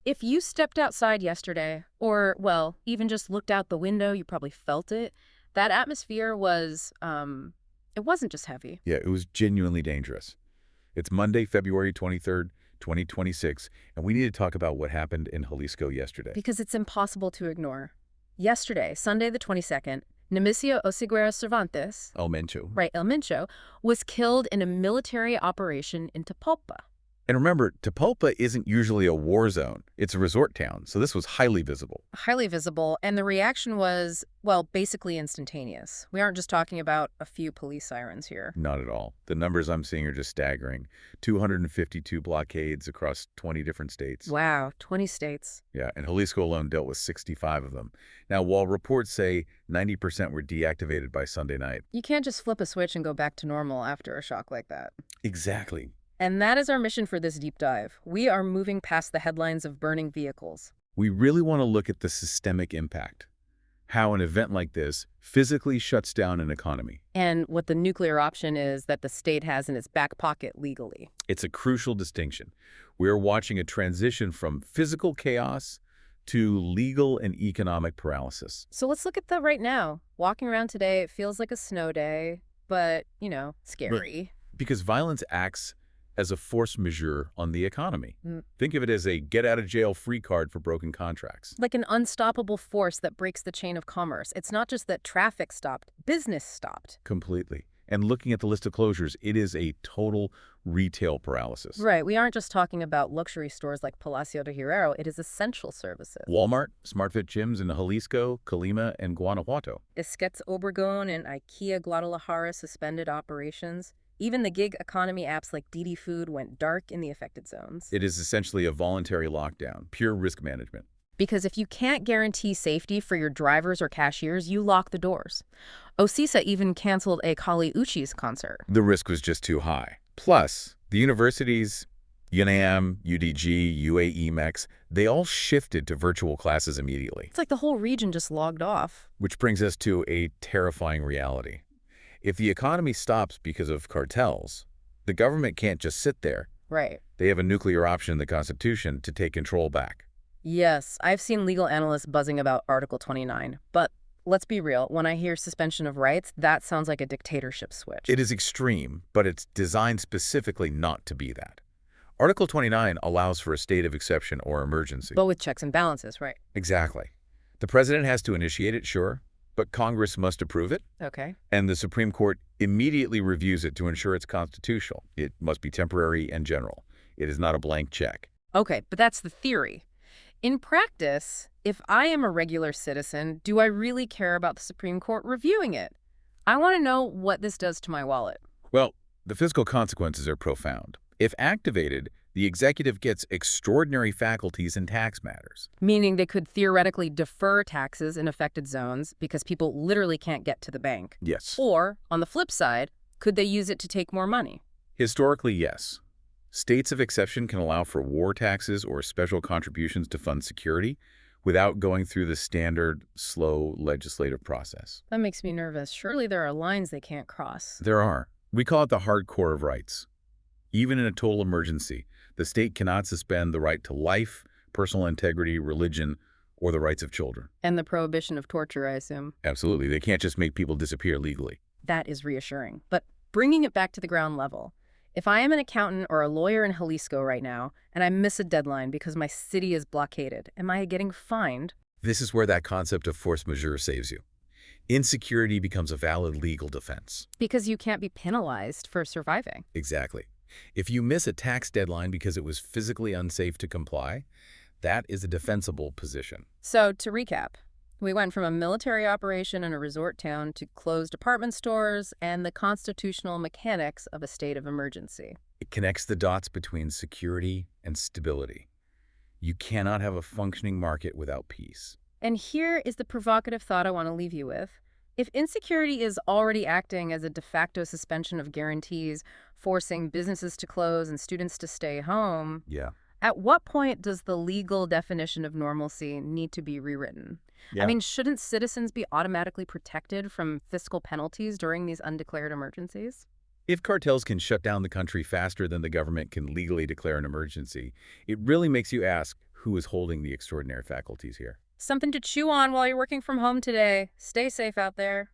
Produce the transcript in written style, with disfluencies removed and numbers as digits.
If you stepped outside yesterday, or, well, even just looked out the window, you probably felt it. That atmosphere was, it wasn't just heavy. Yeah, it was genuinely dangerous. It's Monday, February 23rd, 2026, and we need to talk about what happened in Jalisco yesterday. Because it's impossible to ignore. Yesterday, Sunday the 22nd, Nemesio Oseguera Cervantes, El Mencho. right, El Mencho, was killed in a military operation in Tapalpa. And remember, Tapalpa isn't usually a war zone. It's a resort town, so this was highly visible. Highly visible, and the reaction was, well, basically instantaneous. We aren't just talking about a few police sirens here. Not at all. The numbers I'm seeing are just staggering. 252 blockades across 20 different states. Wow, 20 states. Yeah, and Jalisco alone dealt with 65 of them. Now, while reports say 90% were deactivated by Sunday night. You can't just flip a switch and go back to normal after a shock like that. Exactly. And that is our mission for this deep dive. We are moving past the headlines of burning vehicles. We really want to look at the systemic impact. How an event like this physically shuts down an economy. And what the nuclear option is that the state has in its back pocket legally. It's a crucial distinction. We're watching a transition from physical chaos to legal and economic paralysis. So let's look at that right now. Walking around today, it feels like a snow day, but, you know, scary. Because violence acts as a force majeure on the economy. Think of it as a get-out-of-jail-free card for broken contracts. Like an unstoppable force that breaks the chain of commerce. It's not just that traffic stopped, business stopped. Completely. And looking at the list of closures, it is a total retail paralysis. Right. We aren't just talking about luxury stores like Palacio de Hierro. It is essential services. Walmart, SmartFit gyms in Jalisco, Colima, and Guanajuato. Esquets Obregón and IKEA Guadalajara suspended operations. Even the gig economy apps like Didi Food went dark in the affected zones. It is essentially a voluntary lockdown, pure risk management. Because if you can't guarantee safety for your drivers or cashiers, you lock the doors. OCISA even canceled a Kali Uchis concert. The risk was just too high. Plus, the universities, UNAM, UDG, UAE-MEX, they all shifted to virtual classes immediately. It's like the whole region just logged off. Which brings us to a terrifying reality. If the economy stops because of cartels, the government can't just sit there. Right. They have a nuclear option in the Constitution to take control back. Yes, I've seen legal analysts buzzing about Article 29. But let's be real, when I hear suspension of rights, that sounds like a dictatorship switch. It is extreme, but it's designed specifically not to be that. Article 29 allows for a state of exception or emergency. But with checks and balances, right? Exactly. The president has to initiate it, sure, but Congress must approve it. Okay. And the Supreme Court immediately reviews it to ensure it's constitutional. It must be temporary and general. It is not a blank check. Okay, but that's the theory. In practice, if I am a regular citizen, do I really care about the Supreme Court reviewing it? I want to know what this does to my wallet. Well, the fiscal consequences are profound. If activated, the executive gets extraordinary faculties in tax matters. Meaning they could theoretically defer taxes in affected zones because people literally can't get to the bank. Yes. Or, on the flip side, could they use it to take more money? Historically, yes. States of exception can allow for war taxes or special contributions to fund security without going through the standard, slow legislative process. That makes me nervous. Surely there are lines they can't cross. There are. We call it the hardcore of rights. Even in a total emergency, the state cannot suspend the right to life, personal integrity, religion, or the rights of children. And the prohibition of torture, I assume. Absolutely. They can't just make people disappear legally. That is reassuring. But bringing it back to the ground level, if I am an accountant or a lawyer in Jalisco right now, and I miss a deadline because my city is blockaded, am I getting fined? This is where that concept of force majeure saves you. Insecurity becomes a valid legal defense. Because you can't be penalized for surviving. Exactly. If you miss a tax deadline because it was physically unsafe to comply, that is a defensible position. So, to recap, we went from a military operation in a resort town to closed department stores and the constitutional mechanics of a state of emergency. It connects the dots between security and stability. You cannot have a functioning market without peace. And here is the provocative thought I want to leave you with. If insecurity is already acting as a de facto suspension of guarantees, forcing businesses to close and students to stay home, at what point does the legal definition of normalcy need to be rewritten? I mean, shouldn't citizens be automatically protected from fiscal penalties during these undeclared emergencies? If cartels can shut down the country faster than the government can legally declare an emergency, it really makes you ask, who is holding the extraordinary faculties here. Something to chew on while you're working from home today. Stay safe out there.